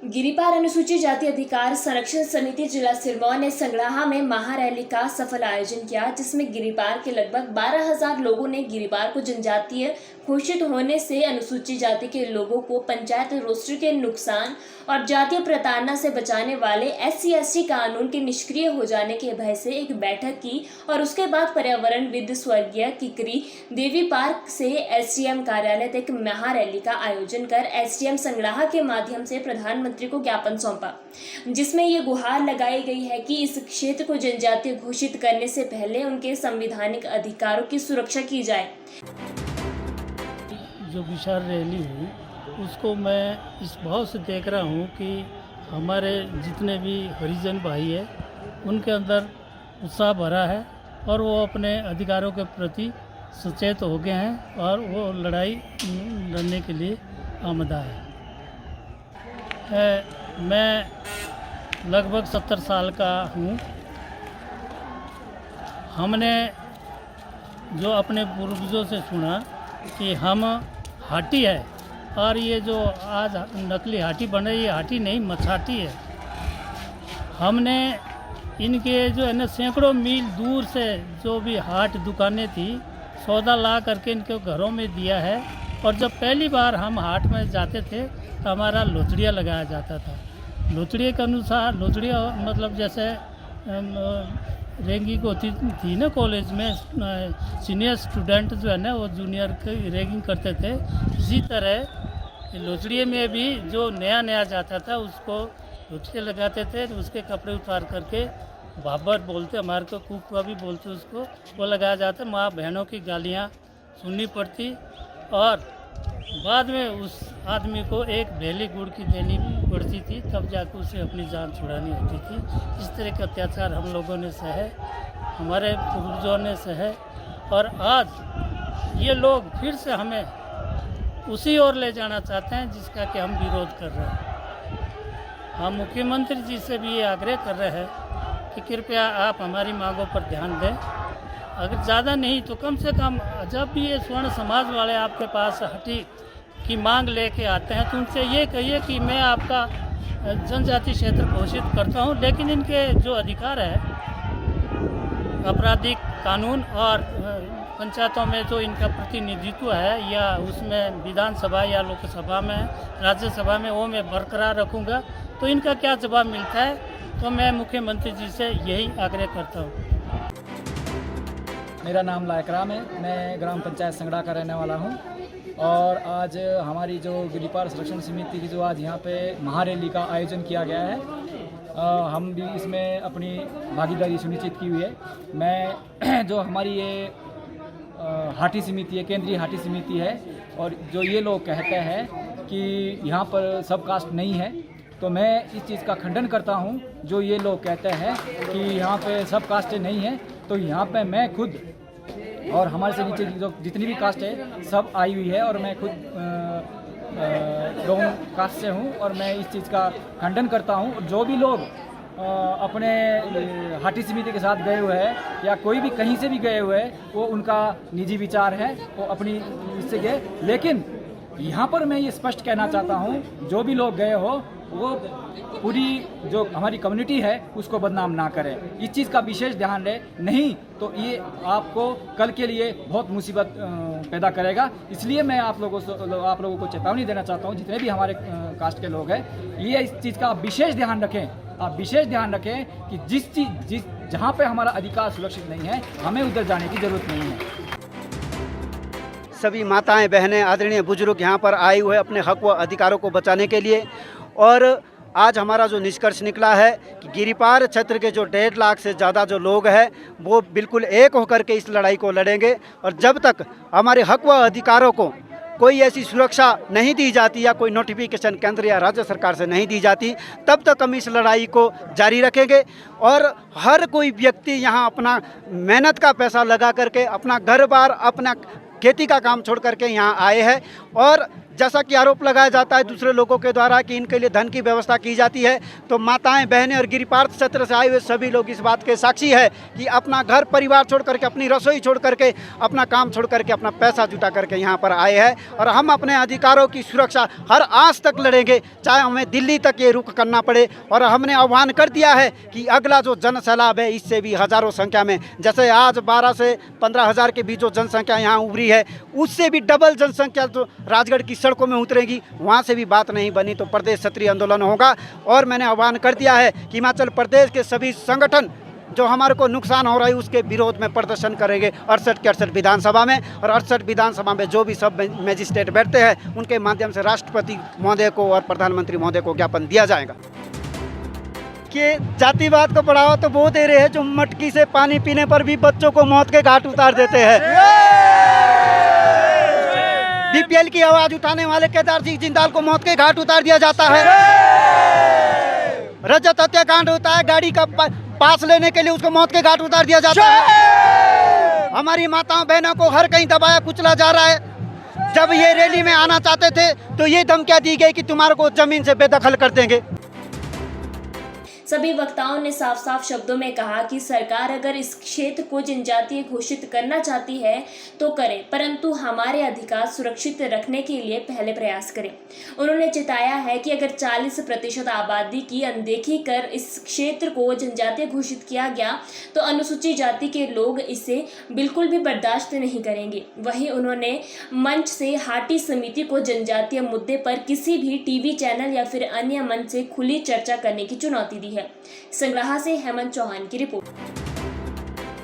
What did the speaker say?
गिरिपार अनुसूचित जाति अधिकार संरक्षण समिति जिला सिरमौर ने संगड़ाहा में महारैली का सफल आयोजन किया, जिसमें गिरिपार के लगभग 12,000 लोगों ने गिरिपार को जनजातीय घोषित होने से अनुसूचित जाति के लोगों को पंचायत रोस्टर के नुकसान और जातीय प्रताड़ना से बचाने वाले SC/ST कानून के निष्क्रिय हो जाने के भय से एक बैठक की और उसके बाद पर्यावरणविद स्वर्गीय किकरी देवी पार्क से SDM कार्यालय तक महारैली का आयोजन कर SDM संगड़ाहा के माध्यम से प्रधानमंत्री को ज्ञापन सौंपा, जिसमें ये गुहार लगाई गई है कि इस क्षेत्र को जनजातीय घोषित करने से पहले उनके संवैधानिक अधिकारों की सुरक्षा की जाए। जो विशाल रैली हुई उसको मैं इस भाव से देख रहा हूँ कि हमारे जितने भी हरिजन भाई है उनके अंदर उत्साह भरा है और वो अपने अधिकारों के प्रति सचेत हो गए हैं और वो लड़ाई लड़ने के लिए आमदा है। मैं लगभग 70 साल का हूँ। हमने जो अपने पूर्वजों से सुना कि हम हाटी है और ये जो आज नकली हाटी बने ये हाटी नहीं मछाटी है। हमने इनके जो है ना सैकड़ों मील दूर से जो भी हाट दुकानें थी सौदा ला करके इनके घरों में दिया है। और जब पहली बार हम हाट में जाते थे तो हमारा लोचड़िया लगाया जाता था। लोचड़िए के अनुसार लोचड़िया मतलब जैसे रैंकिंग होती थी ना कॉलेज में, सीनियर स्टूडेंट जो है ना वो जूनियर की रैंकिंग करते थे, इसी तरह लोचड़िए में भी जो नया जाता था उसको लोचड़िया लगाते थे। तो उसके कपड़े उतार करके बाबर बोलते, हमारे को कुकुआ भी बोलते उसको, वो लगाया जाता। माँ बहनों की गालियाँ सुननी पड़ती और बाद में उस आदमी को एक भेली गुड़ की देनी पड़ती थी, तब जाकर उसे अपनी जान छुड़ानी होती थी। इस तरह के अत्याचार हम लोगों ने सहे, हमारे पूर्वजों ने सहे और आज ये लोग फिर से हमें उसी ओर ले जाना चाहते हैं जिसका कि हम विरोध कर रहे हैं। हम मुख्यमंत्री जी से भी ये आग्रह कर रहे हैं कि कृपया आप हमारी मांगों पर ध्यान दें। अगर ज़्यादा नहीं तो कम से कम जब भी ये स्वर्ण समाज वाले आपके पास हटी की मांग लेके आते हैं तो उनसे ये कहिए कि मैं आपका जनजाति क्षेत्र घोषित करता हूं, लेकिन इनके जो अधिकार है आपराधिक कानून और पंचायतों में जो इनका प्रतिनिधित्व है या उसमें विधानसभा या लोकसभा में राज्यसभा में वो मैं बरकरार रखूँगा। तो इनका क्या जवाब मिलता है, तो मैं मुख्यमंत्री जी से यही आग्रह करता हूँ। मेरा नाम लायकराम है, मैं ग्राम पंचायत संगड़ा का रहने वाला हूं और आज हमारी जो गिरिपार संरक्षण समिति की जो आज यहाँ पे महारैली का आयोजन किया गया है, हम भी इसमें अपनी भागीदारी सुनिश्चित की हुई है। मैं जो हमारी ये हाटी समिति है, केंद्रीय हाटी समिति है, और जो ये लोग कहते हैं कि यहाँ पर सब कास्ट नहीं है, तो मैं इस चीज़ का खंडन करता हूँ। जो ये लोग कहते हैं कि यहाँ पे सब कास्ट नहीं है, तो यहाँ पे मैं खुद और हमारे से नीचे जो जितनी भी कास्ट है सब आई हुई है और मैं खुद गौण कास्ट से हूँ और मैं इस चीज़ का खंडन करता हूँ। जो भी लोग अपने हाटी समिति के साथ गए हुए हैं या कोई भी कहीं से भी गए हुए हैं, वो उनका निजी विचार है, वो अपनी इससे गए। लेकिन यहाँ पर मैं ये स्पष्ट कहना चाहता हूँ, जो भी लोग गए हो वो पूरी जो हमारी कम्युनिटी है उसको बदनाम ना करें। इस चीज़ का विशेष ध्यान रहे, नहीं तो ये आपको कल के लिए बहुत मुसीबत पैदा करेगा। इसलिए मैं आप लोगों को चेतावनी देना चाहता हूँ, जितने भी हमारे कास्ट के लोग हैं, ये इस चीज़ का आप विशेष ध्यान रखें। आप विशेष ध्यान रखें कि जिस जहाँ पे हमारा अधिकार सुरक्षित नहीं है, हमें उधर जाने की ज़रूरत नहीं है। सभी माताएं, बहनें, आदरणीय बुजुर्ग यहाँ पर आए हुए अपने हक व अधिकारों को बचाने के लिए। और आज हमारा जो निष्कर्ष निकला है कि गिरिपार क्षेत्र के जो 1.5 लाख से ज़्यादा जो लोग हैं वो बिल्कुल एक होकर के इस लड़ाई को लड़ेंगे। और जब तक हमारे हक व अधिकारों को कोई ऐसी सुरक्षा नहीं दी जाती या कोई नोटिफिकेशन केंद्र या राज्य सरकार से नहीं दी जाती, तब तक हम इस लड़ाई को जारी रखेंगे। और हर कोई व्यक्ति यहाँ अपना मेहनत का पैसा लगा करके अपना घर बार, अपना खेती का काम छोड़ करके यहाँ आए हैं और जैसा कि आरोप लगाया जाता है दूसरे लोगों के द्वारा कि इनके लिए धन की व्यवस्था की जाती है, तो माताएं, बहनें और गिरिपार क्षेत्र से आए हुए सभी लोग इस बात के साक्षी है कि अपना घर परिवार छोड़ करके, अपनी रसोई छोड़ करके, अपना काम छोड़ करके, अपना पैसा जुटा करके यहाँ पर आए हैं और हम अपने अधिकारों की सुरक्षा हर आंच तक लड़ेंगे, चाहे हमें दिल्ली तक ये रुख करना पड़े। और हमने आह्वान कर दिया है कि अगला जो जन सैलाब है इससे भी हज़ारों संख्या में, जैसे आज 12 से 15 हज़ार के बीच जो जनसंख्या यहाँ उभरी है, उससे भी डबल जनसंख्या जो राजगढ़ की सड़कों में उतरेगी, वहाँ से भी बात नहीं बनी तो प्रदेश क्षत्रिय आंदोलन होगा। और मैंने आह्वान कर दिया है कि हिमाचल प्रदेश के सभी संगठन जो हमारे को नुकसान हो रहा है उसके विरोध में प्रदर्शन करेंगे 68 के 68 विधानसभा में। और 68 विधानसभा में जो भी सब मैजिस्ट्रेट बैठते हैं उनके माध्यम से राष्ट्रपति महोदय को और प्रधानमंत्री महोदय को ज्ञापन दिया जाएगा कि जातिवाद को बढ़ावा तो वो दे रहे हैं जो मटकी से पानी पीने पर भी बच्चों को मौत के घाट उतार देते हैं। बीपीएल की आवाज उठाने वाले केदार सिंह जिंदाल को मौत के घाट उतार दिया जाता है। रजत हत्याकांड होता है, गाड़ी का पास लेने के लिए उसको मौत के घाट उतार दिया जाता है। हमारी माताओं बहनों को हर कहीं दबाया कुचला जा रहा है। जब ये रैली में आना चाहते थे तो ये धमकियां दी गई कि तुम्हारे को जमीन से बेदखल कर देंगे। सभी वक्ताओं ने साफ साफ शब्दों में कहा कि सरकार अगर इस क्षेत्र को जनजातीय घोषित करना चाहती है तो करे, परंतु हमारे अधिकार सुरक्षित रखने के लिए पहले प्रयास करें। उन्होंने चिताया है कि अगर 40% आबादी की अनदेखी कर इस क्षेत्र को जनजातीय घोषित किया गया तो अनुसूचित जाति के लोग इसे बिल्कुल भी बर्दाश्त नहीं करेंगे। वहीं उन्होंने मंच से हाटी समिति को जनजातीय मुद्दे पर किसी भी टीवी चैनल या फिर अन्य मंच से खुली चर्चा करने की चुनौती दी है। संग्राहा से हेमंत चौहान की रिपोर्ट।